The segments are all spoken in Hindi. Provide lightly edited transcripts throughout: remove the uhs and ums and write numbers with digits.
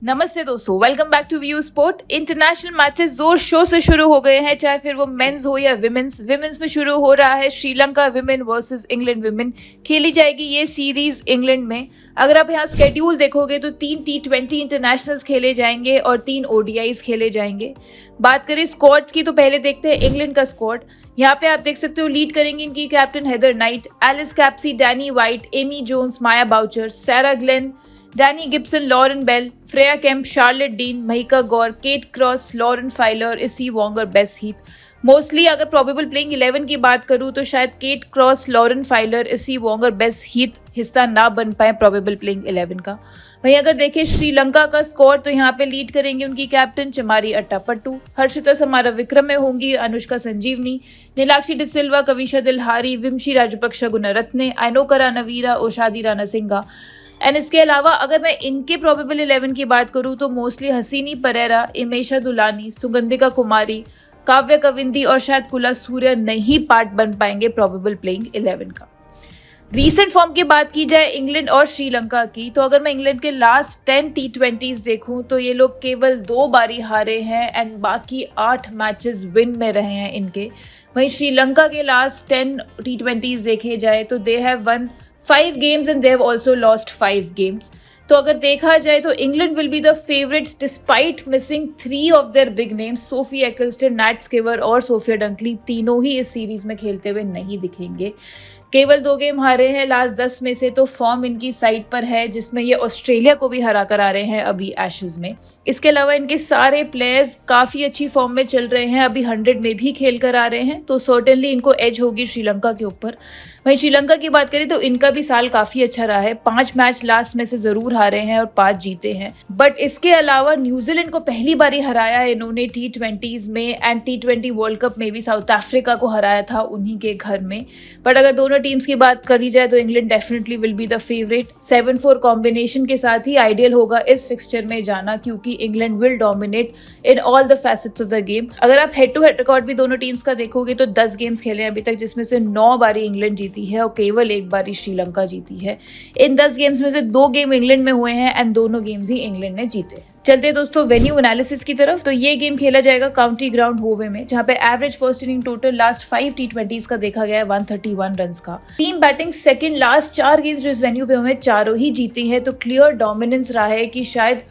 नमस्ते दोस्तों, welcome back to view sport. International matches जोर शोर से शुरू हो गए हैं, चाहे फिर वो मेंस हो या विमेंस। विमेंस में शुरू हो रहा है Sri Lanka women versus England women. खेली जाएगी ये सीरीज इंग्लैंड में। अगर आप यहाँ स्केड्यूल देखोगे तो 3 T20 इंटरनेशनल्स खेले जाएंगे और 3 ODIs खेले जाएंगे। बात करें स्क्वाड्स की तो पहले देखते हैं इंग्लैंड का स्क्वाड। यहाँ पे आप देख सकते हो लीड करेंगे इनकी captain Heather Knight, Alice Capsey, Danni Wyatt, Amy Jones, Maia Bouchier, Sarah Glenn, Danielle Gibson, Lauren Bell, Freya Kemp, Charlotte Dean, Mahika Gaur, Kate Cross, Lauren Filer, Issy Wong, Bess Heath. Mostly अगर प्रोबेबल प्लेइंग 11 की बात करूं तो शायद cat Cross, Lauren Filer, Issy Wong, Bess Heath हिस्सा ना बन पाए प्रोबेबल प्लेइंग 11 का। वहीं अगर देखें श्रीलंका का स्कोर तो यहाँ पे लीड करेंगे उनकी कैप्टन चमारी अट्टापट्टू, हर्षिता समारा विक्रम में होंगी, अनुष्का संजीवनी, नीलाक्षी डिसिल्वा, कविशा दिलहारी, विमशी राजपक्षा, गुणरत्ने, आइनोका रानावीरा, ओशादी राणा सिंघा। एंड इसके अलावा अगर मैं इनके प्रोबेबल 11 की बात करूं तो मोस्टली हसीनी परेरा, इमेशा दुलानी, सुगंधिका कुमारी, काव्य कविंदी और शायद कुला सूर्य नहीं पार्ट बन पाएंगे प्रोबेबल प्लेइंग 11 का। रीसेंट फॉर्म की बात की जाए इंग्लैंड और श्रीलंका की तो अगर मैं इंग्लैंड के लास्ट 10 T20s देखूं तो ये लोग केवल 2 बारी हारे हैं एंड बाकी 8 मैचेस विन में रहे हैं इनके। वहीं श्रीलंका के लास्ट 10 T20s देखे जाए तो they have one 5 games and they have also lost 5 games. तो अगर देखा जाए तो England will be the favourites despite missing 3 of their big names. Sophie Ecclestone, Nat Sciver और सोफिया डंकली तीनों ही इस सीरीज में खेलते हुए नहीं दिखेंगे। केवल 2 गेम हारे हैं लास्ट 10 में से, तो फॉर्म इनकी साइड पर है जिसमें ये ऑस्ट्रेलिया को भी हरा कर आ रहे हैं अभी एशेज में। इसके अलावा इनके सारे प्लेयर्स काफ़ी अच्छी फॉर्म में चल रहे हैं, अभी 100 में भी खेल कर आ रहे हैं, तो सर्टेनली इनको एज होगी श्रीलंका के ऊपर। वहीं श्रीलंका की बात करें तो इनका भी साल काफ़ी अच्छा रहा है, 5 मैच लास्ट में से ज़रूर हारे हैं और 5 जीते हैं। बट इसके अलावा न्यूजीलैंड को पहली बारी हराया है इन्होंने T20s में, एंड T20 वर्ल्ड कप में भी साउथ अफ्रीका को हराया था उन्हीं के घर में। बट अगर दोनों टीम्स की बात करी जाए तो England definitely will be the favourite. 7-4 combination के साथ ही आइडियल होगा इस फिक्सचर में जाना, क्योंकि England will dominate in all the facets of the game. अगर आप हेड टू हेड रिकॉर्ड भी दोनों टीम्स का देखोगे तो 10 गेम्स खेले हैं अभी तक, जिसमें से 9 बारी इंग्लैंड जीती है और केवल 1 बारी श्रीलंका जीती है। इन 10 गेम्स में से 2 गेम इंग्लैंड में हुए हैं एंड दोनों गेम्स ही इंग्लैंड ने जीते हैं। चलते दोस्तों वेन्यू एनालिसिस की तरफ। तो ये गेम खेला जाएगा काउंटी ग्राउंड होवे में, जहां पे average first inning total last 5 T20s का देखा गया है 131 रन्स का। Team batting second, last 4 games जो इस वेन्यू पे हुए चारों ही जीती है, तो क्लियर डोमिनेंस रहा है कि शायद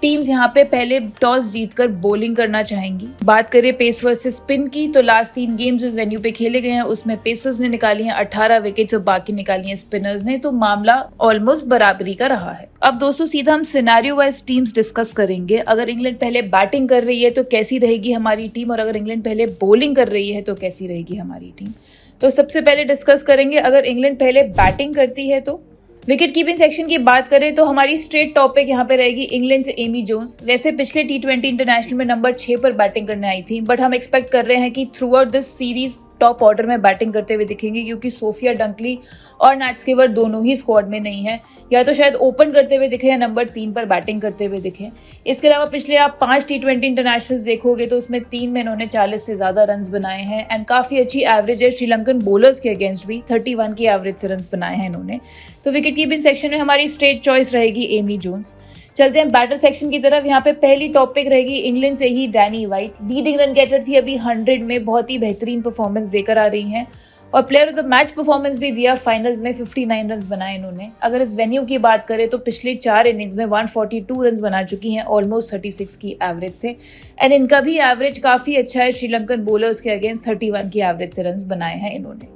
टीम्स यहाँ पे पहले टॉस जीतकर बॉलिंग करना चाहेंगी। बात करें पेस वर्सेस स्पिन की तो लास्ट 3 गेम्स इस वेन्यू पे खेले गए हैं उसमें पेसर्स ने निकाली हैं 18 विकेट्स और बाकी निकाली हैं स्पिनर्स ने, तो मामला ऑलमोस्ट बराबरी का रहा है। अब दोस्तों सीधा हम सिनेरियो वाइज टीम्स डिस्कस करेंगे। अगर इंग्लैंड पहले बैटिंग कर रही है तो कैसी रहेगी हमारी टीम, और अगर इंग्लैंड पहले बॉलिंग कर रही है तो कैसी रहेगी हमारी टीम। तो सबसे पहले डिस्कस करेंगे अगर इंग्लैंड पहले बैटिंग करती है तो। विकेट कीपिंग सेक्शन की बात करें तो हमारी स्ट्रेट टॉपिक यहाँ पे रहेगी इंग्लैंड से एमी जोन्स। वैसे पिछले T20 इंटरनेशनल में नंबर 6 पर बैटिंग करने आई थी, बट हम एक्सपेक्ट कर रहे हैं कि through out this series top order में बैटिंग करते हुए दिखेंगे, क्योंकि सोफिया डंकली और नैट स्किवर दोनों ही स्क्वाड में नहीं है, या तो शायद ओपन करते हुए दिखे या नंबर 3 पर बैटिंग करते हुए दिखे। इसके अलावा पिछले आप 5 T20 इंटरनेशनल्स देखोगे तो उसमें 3 में इन्होंने 40 से ज़्यादा रन्स बनाए हैं एंड काफ़ी अच्छी एवरेज है श्रीलंकन बॉलर्स के अगेंस्ट भी, 31 की एवरेज से रन्स बनाए हैं इन्होंने। तो विकेट कीपिंग सेक्शन में हमारी स्ट्रेट चॉइस रहेगी एमी जोन्स। चलते हैं बैटर सेक्शन की तरफ। यहाँ पे पहली टॉपिक रहेगी इंग्लैंड से ही Danni Wyatt. Leading run getter थी अभी 100 में, बहुत ही बेहतरीन परफॉर्मेंस देकर आ रही हैं और player of the match performance भी दिया। फाइनल्स में 59 रन्स बनाए इन्होंने। अगर इस वेन्यू की बात करें तो पिछले 4 इनिंग्स में 142 रन्स बना चुकी हैं ऑलमोस्ट 36 की एवरेज से, एंड इनका भी एवरेज काफ़ी अच्छा है श्रीलंकन बॉलर्स के अगेंस्ट 31 की एवरेज से रन्स बनाए हैं इन्होंने।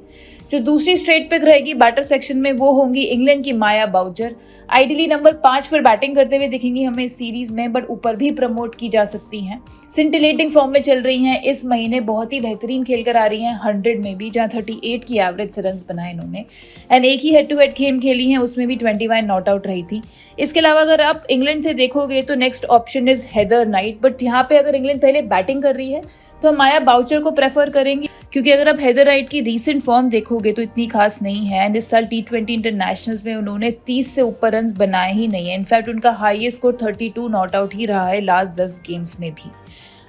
जो दूसरी स्ट्रेट पिक रहेगी बैटर सेक्शन में वो होंगी इंग्लैंड की माया बाउचर। आइडियली नंबर 5 पर बैटिंग करते हुए दिखेंगी हमें इस सीरीज में, बट ऊपर भी प्रमोट की जा सकती हैं। सिंटिलेटिंग फॉर्म में चल रही हैं इस महीने, बहुत ही बेहतरीन खेल कर आ रही हैं 100 में भी, जहां 38 की एवरेज से रन्स बनाए इन्होंने, एंड एक ही हेड टू हेड गेम खेली हैं उसमें भी 21 नॉट आउट रही थी। इसके अलावा अगर आप इंग्लैंड से देखोगे तो next option is Heather night, but यहाँ पे अगर इंग्लैंड पहले बैटिंग कर रही है तो हम माया बाउचर को प्रेफर करेंगे, क्योंकि अगर आप हेदर राइट की रीसेंट फॉर्म देखोगे तो इतनी खास नहीं है एंड इस साल T20 इंटरनेशनल्स में उन्होंने 30 से ऊपर रन्स बनाए ही नहीं है। इनफैक्ट उनका हाईएस्ट स्कोर 32 नॉट आउट ही रहा है लास्ट 10 गेम्स में भी।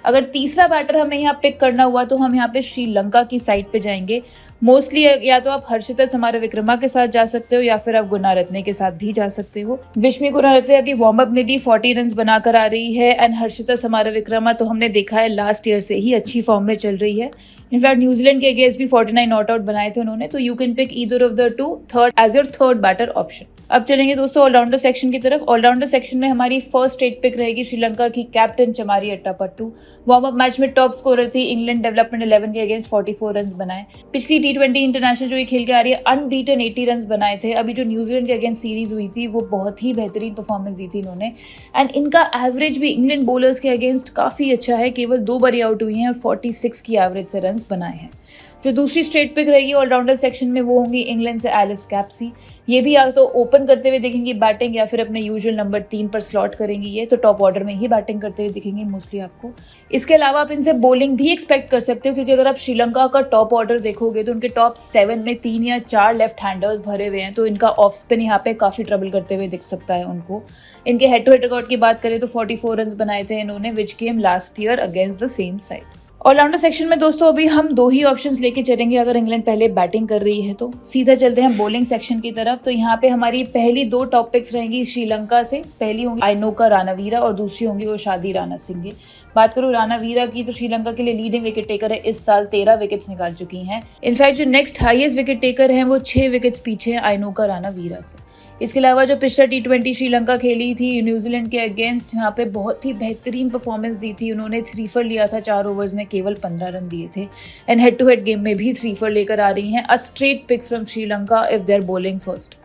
अगर तीसरा बैटर हमें यहाँ पिक करना हुआ तो हम यहाँ पे श्रीलंका की साइड पे जाएंगे। मोस्टली या तो आप हर्षिता समारविक्रमा के साथ जा सकते हो या फिर आप गुनारत्ने के साथ भी जा सकते हो। विश्मी गुनारत्ने अभी वार्म अप में भी 40 रन बनाकर आ रही है एंड हर्षिता समारविक्रमा तो हमने देखा है लास्ट ईयर से ही अच्छी फॉर्म में चल रही है। इनफैक्ट न्यूजीलैंड के अगेंस्ट भी 49 नॉट आउट बनाए थे उन्होंने, तो you can pick either of the two third as your third batter option. अब चलेंगे दोस्तों ऑलराउंडर सेक्शन की तरफ। ऑलराउंडर सेक्शन में हमारी फर्स्ट स्टेट पिक रहेगी श्रीलंका की कैप्टन चमारी अट्टापट्टू। वार्म अप मैच में टॉप स्कोरर थी, इंग्लैंड डेवलपमेंट 11 के अगेंस्ट 44 रन बनाए। पिछली T20 इंटरनेशनल जो ये खेल के आ रही है अनबीटन 80 रन बनाए थे। अभी जो न्यूजीलैंड के अगेंस्ट सीरीज हुई थी वो बहुत ही बेहतरीन परफॉर्मेंस दी थी इन्होंने एंड इनका एवरेज भी इंग्लैंड बॉलर्स के अगेंस्ट काफी अच्छा है, केवल 2 बार आउट हुई हैं और 46 की एवरेज से रन बनाए हैं। जो दूसरी स्ट्रेट पिक रहेगी ऑलराउंडर सेक्शन में वो होंगी इंग्लैंड से एलिस कैप्सी। ये भी या तो ओपन करते हुए दिखेंगी बैटिंग या फिर अपने यूजुअल नंबर 3 पर स्लॉट करेंगी, ये तो टॉप ऑर्डर में ही बैटिंग करते हुए दिखेंगी मोस्टली आपको। इसके अलावा आप इनसे बॉलिंग भी एक्सपेक्ट कर सकते हो, क्योंकि अगर आप श्रीलंका का टॉप ऑर्डर देखोगे तो उनके टॉप 7 में 3 या 4 लेफ्ट हैंडर्स भरे हुए हैं, तो इनका ऑफ स्पिन यहाँ पे काफी ट्रबल करते हुए दिख सकता है उनको। इनके हेड टू हेड रिकॉर्ड की बात करें तो 44 रन बनाए थे इन्होंने which came last year against the same side. Allrounder section में दोस्तों अभी हम 2 ही ऑप्शंस लेके चलेंगे अगर इंग्लैंड पहले बैटिंग कर रही है तो। सीधा चलते हैं बॉलिंग सेक्शन की तरफ। तो यहाँ पे हमारी पहली 2 टॉप पिक्स रहेंगी श्रीलंका से। पहली होंगी आइनोका रानावीरा और दूसरी होंगी ओशादी रानासिंगे। बात करूँ रानावीरा की तो श्रीलंका के लिए लीडिंग विकेट टेकर है, इस साल 13 विकेट्स निकाल चुकी हैं। इनफैक्ट जो नेक्स्ट हाईएस्ट विकेट टेकर हैं वो 6 विकेट्स पीछे हैं आइनोका रानावीरा से। इसके अलावा जो पिछला T20 श्रीलंका खेली थी न्यूजीलैंड के अगेंस्ट, यहाँ पे बहुत ही बेहतरीन परफॉर्मेंस दी थी उन्होंने। 3 फॉर लिया था 4 ओवर्स में, केवल 15 रन दिए थे and head to head game में भी 3 फॉर लेकर आ रही हैं। A straight pick from Sri Lanka if they are bowling first.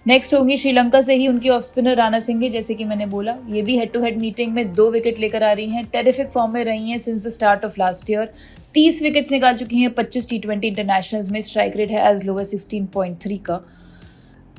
Next होंगी श्रीलंका से ही उनकी ऑफ स्पिनर रानासिंगे, जैसे कि मैंने बोला ये भी हेड टू हेड मीटिंग में 2 विकेट लेकर आ रही हैं। टेरिफिक फॉर्म में रही हैं since the start of last year. 30 wickets निकाल चुकी हैं 25 T20 इंटरनेशनल्स में। स्ट्राइक रेट है एज लो एज 16.3 का।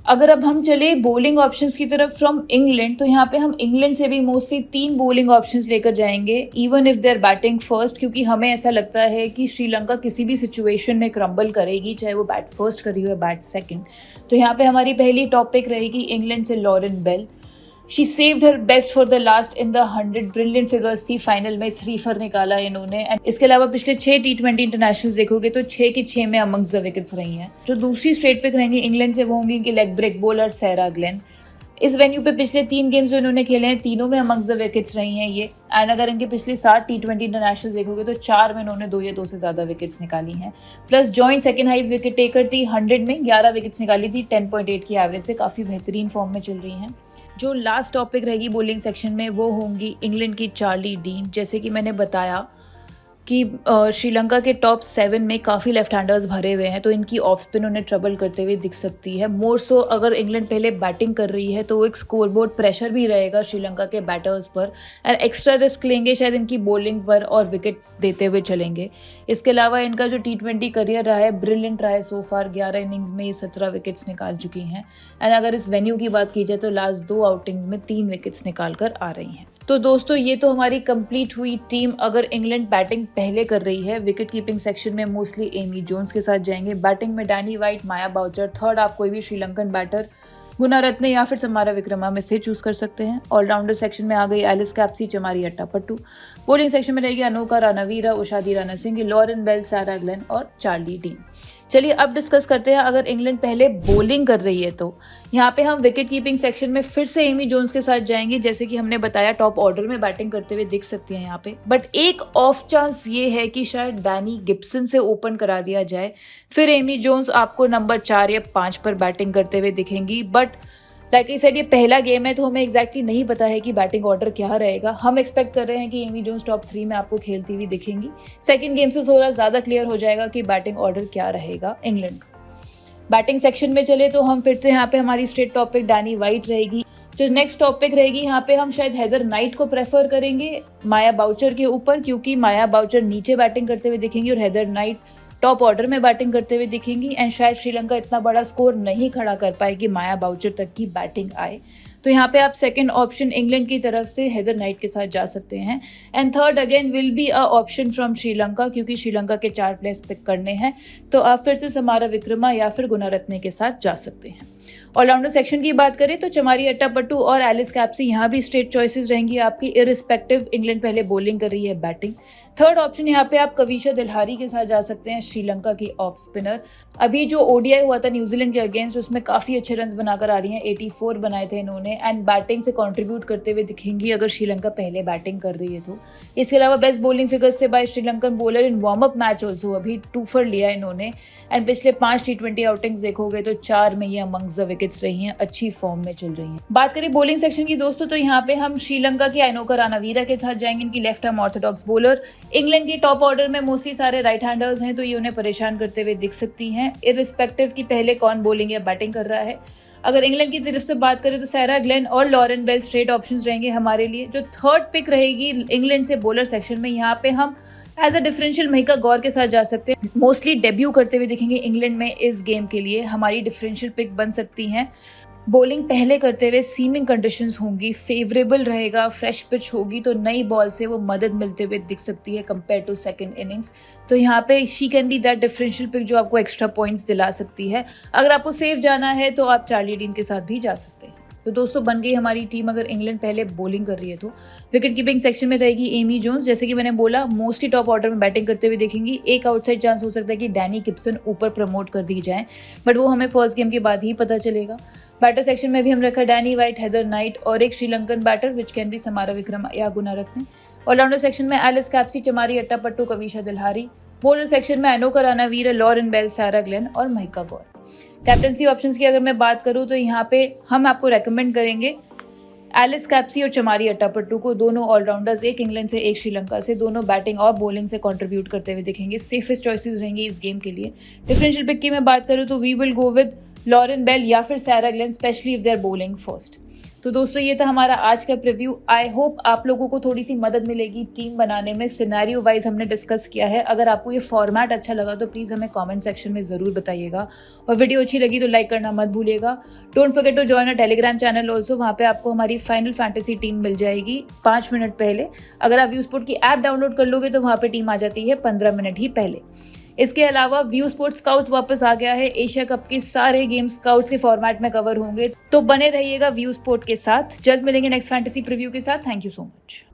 अगर अब हम चले बॉलिंग ऑप्शंस की तरफ फ्रॉम इंग्लैंड, तो यहाँ पे हम इंग्लैंड से भी मोस्टली 3 बॉलिंग ऑप्शंस लेकर जाएंगे even if they are batting first, क्योंकि हमें ऐसा लगता है कि श्रीलंका किसी भी सिचुएशन में क्रम्बल करेगी, चाहे वो बैट फर्स्ट कर रही हो या बैट सेकंड। तो यहाँ पे हमारी पहली टॉप पिक रहेगी इंग्लैंड से Lauren Bell. She saved her best for the last in the 100। Brilliant figures थी, फाइनल में 3 फॉर निकाला इन्होंने एंड इसके अलावा पिछले 6 T20 इंटरनेशनल देखोगे तो 6 की 6 में अमंग्स द विकेट्स रही हैं। जो दूसरी स्ट्रेट पिक रहेंगी इंग्लैंड से वो होंगी इनकी लेग ब्रेक बॉलर सैरा ग्लेन। इस वेन्यू पे पिछले 3 गेम्स जो इन्होंने खेले हैं तीनों में अमंग्स द विकेट्स रही हैं ये एंड अगर इनके पिछले 7 T20 इंटरनेशनल देखोगे तो 4 में इन्होंने 2 या 2 से ज़्यादा विकेट्स निकाली हैं। Plus joint second highest wicket taker थी, 100 में 11 विकेट्स निकाली थी 10.8 की एवरेज से। काफ़ी बेहतरीन फॉर्म में चल रही हैं। जो लास्ट टॉपिक रहेगी बॉलिंग सेक्शन में वो होंगी इंग्लैंड की चार्ली डीन। जैसे कि मैंने बताया कि श्रीलंका के टॉप 7 में काफ़ी लेफ्ट हैंडर्स भरे हुए हैं, तो इनकी ऑफ स्पिन उन्हें ट्रबल करते हुए दिख सकती है। मोर सो अगर इंग्लैंड पहले बैटिंग कर रही है तो एक स्कोरबोर्ड प्रेशर भी रहेगा श्रीलंका के बैटर्स पर एंड एक्स्ट्रा रिस्क लेंगे शायद इनकी बॉलिंग पर और विकेट देते हुए चलेंगे। इसके अलावा इनका जो T20 करियर रहा है ब्रिलियंट रहा है सो फार। 11 इनिंग्स में ये 17 विकेट्स निकाल चुकी हैं एंड अगर इस वेन्यू की बात की जाए तो लास्ट 2 आउटिंग्स में 3 विकेट्स निकाल कर आ रही हैं। तो दोस्तों ये तो हमारी कंप्लीट हुई टीम अगर इंग्लैंड बैटिंग पहले कर रही है। विकेट कीपिंग सेक्शन में मोस्टली एमी जोन्स के साथ जाएंगे। बैटिंग में डैनी वाइट, माया बाउचर। थर्ड आप कोई भी श्रीलंकन बैटर गुनारत्ने या फिर समारविक्रमा में से चूज कर सकते हैं। ऑलराउंडर सेक्शन में आ गई Alice Capsey, Chamari Atapattu. Bowling section में रहेगी अनोका रानावीरा, ओशादी रानासिंगे, लॉरेन बेल, सैरा ग्लेन और चार्ली डीन। चलिए अब डिस्कस करते हैं अगर इंग्लैंड पहले बॉलिंग कर रही है तो। यहाँ पे हम विकेट कीपिंग सेक्शन में फिर से एमी जोन्स के साथ जाएंगे। जैसे कि हमने बताया टॉप ऑर्डर में बैटिंग करते हुए दिख सकती हैं यहाँ पे, बट एक ऑफ चांस ये है कि शायद डैनी गिब्सन से ओपन करा दिया जाए। फिर एमी जोन्स आपको नंबर 4 या 5 पर बैटिंग करते हुए दिखेंगी। बट लाइक आई सेड ये पहला गेम है तो हमें एग्जैक्टली नहीं पता है कि बैटिंग ऑर्डर क्या रहेगा। हम एक्सपेक्ट कर रहे हैं कि एमी जोन्स टॉप 3 में आपको खेलती हुई दिखेंगी। सेकंड गेम से थोड़ा ज़्यादा क्लियर हो जाएगा कि बैटिंग ऑर्डर क्या रहेगा इंग्लैंड का। बैटिंग सेक्शन में चले तो हम फिर से यहाँ पे हमारी स्ट्रेट टॉपिक डैनी वाइट रहेगी। जो नेक्स्ट टॉपिक रहेगी यहाँ पे हम शायद हैदर नाइट को प्रेफर करेंगे माया बाउचर के ऊपर, क्योंकि माया बाउचर नीचे बैटिंग करते हुए दिखेंगी और हैदर नाइट टॉप ऑर्डर में बैटिंग करते हुए दिखेंगी एंड शायद श्रीलंका इतना बड़ा स्कोर नहीं खड़ा कर पाएगी माया बाउचर तक की बैटिंग आए। तो यहाँ पे आप सेकंड ऑप्शन इंग्लैंड की तरफ से हैदर नाइट के साथ जा सकते हैं and third again will be a option from Sri Lanka, क्योंकि श्रीलंका के 4 प्लेयर्स पिक करने हैं तो आप फिर से समारविक्रमा या फिर गुनारत्ने के साथ जा सकते हैं। ऑलराउंडर सेक्शन की बात करें तो चमारी अट्टापट्टू और एलिस कैप्सी यहाँ भी स्ट्रेट चॉइसेस रहेंगी आपकी, इररिस्पेक्टिव इंग्लैंड पहले बॉलिंग कर रही है बैटिंग। थर्ड ऑप्शन यहाँ पे आप कविशा दिल्हारी के साथ जा सकते हैं, श्रीलंका की ऑफ स्पिनर। अभी जो ओडीआई हुआ था न्यूजीलैंड के अगेंस्ट, उसमें काफ़ी अच्छे रन बनाकर आ रही हैं, 84 बनाए थे इन्होंने, एंड बैटिंग से कंट्रीब्यूट करते हुए दिखेंगी अगर श्रीलंका पहले बैटिंग कर रही है तो। इसके अलावा बेस्ट बॉलिंग फिगर्स से by Sri Lankan bowler in warm up match also, अभी 2 for लिया इन्होंने, एंड पिछले 5 T20 आउटिंग्स देखोगे तो 4 में ये अमंग्स द विकेट्स रही हैं, अच्छी फॉर्म में चल रही हैं। बात करें बॉलिंग सेक्शन की दोस्तों, तो यहाँ पे हम श्रीलंका की आइनोका रानावीरा के साथ जाएंगे, इनकी left arm Orthodox bowler. England की टॉप ऑर्डर में मोस्टली सारे राइट हैंडर्स हैं, तो ये उन्हें परेशान करते हुए दिख सकती हैं, इररिस्पेक्टिव की पहले कौन बॉलिंग या बैटिंग कर रहा है। अगर इंग्लैंड की तरफ से बात करें तो सारा ग्लेन और लॉरेन बेल स्ट्रेट ऑप्शंस रहेंगे हमारे लिए। जो थर्ड पिक रहेगी इंग्लैंड से बॉलर सेक्शन में, यहाँ पे हम एज अ डिफरेंशियल महिका गौर के साथ जा सकते हैं, मोस्टली डेब्यू करते हुए दिखेंगे इंग्लैंड में इस गेम के लिए, हमारी डिफरेंशियल पिक बन सकती हैं। बॉलिंग पहले करते हुए सीमिंग कंडीशंस होंगी, फेवरेबल रहेगा, फ्रेश पिच होगी तो नई बॉल से वो मदद मिलते हुए दिख सकती है कंपेयर टू सेकंड इनिंग्स। तो यहाँ पे she can be that differential pick जो आपको एक्स्ट्रा पॉइंट्स दिला सकती है। अगर आपको सेफ जाना है तो आप चार्ली डीन के साथ भी जा सकते हैं। तो दोस्तों बन गई हमारी टीम अगर इंग्लैंड पहले बॉलिंग कर रही है तो। विकेट कीपिंग सेक्शन में रहेगी एमी जोन्स, जैसे कि मैंने बोला मोस्टली टॉप ऑर्डर में बैटिंग करते हुए देखेंगी। एक आउटसाइड चांस हो सकता है कि डैनी गिब्सन ऊपर प्रमोट कर दी जाए, बट वो हमें फर्स्ट गेम के बाद ही पता चलेगा। बैटर सेक्शन में भी हम रखा डैनी वाइट, हेदर नाइट और एक Sri Lankan batter which can be Samarawickrama या गुनारत्ने। ऑलराउंडर सेक्शन में Alice Capsey, Chamari Athapaththu, Kavisha Dilhari. Bowler section में Inoka Ranaweera, Lauren Bell, Sarah Glenn और महिका गौर। कैप्टनसी ऑप्शंस की अगर मैं बात करूं तो यहाँ पे हम आपको रेकमेंड करेंगे एलिस कैप्सी और चमारी अट्टापट्टू को, दोनों ऑलराउंडर्स, एक इंग्लैंड से एक श्रीलंका से, दोनों बैटिंग और बॉलिंग से कंट्रीब्यूट करते हुए दिखेंगे, सेफेस्ट चॉइसेस रहेंगी इस गेम के लिए। डिफरेंशियल पिक की मैं बात करूँ तो we will go with Lauren Bell या फिर Sarah Glenn, specially if they are bowling first. तो दोस्तों ये था हमारा आज का प्रीव्यू। आई होप आप लोगों को थोड़ी सी मदद मिलेगी टीम बनाने में। सिनेरियो वाइज हमने डिस्कस किया है। अगर आपको ये फॉर्मेट अच्छा लगा तो प्लीज़ हमें कमेंट सेक्शन में ज़रूर बताइएगा, और वीडियो अच्छी लगी तो लाइक करना मत भूलिएगा। Don't forget to join a Telegram channel also, वहाँ पे आपको हमारी फाइनल फैंटेसी टीम मिल जाएगी 5 मिनट पहले। अगर आप व्यूस्पोर्ट की ऐप डाउनलोड कर लोगे तो वहाँ पे टीम आ जाती है 15 मिनट ही पहले। इसके अलावा व्यू स्पोर्ट स्काउट्स वापस आ गया है, एशिया कप के सारे गेम स्काउट्स के फॉर्मेट में कवर होंगे, तो बने रहिएगा व्यू स्पोर्ट के साथ। जल्द मिलेंगे नेक्स्ट फैंटेसी प्रीव्यू के साथ। Thank you so much.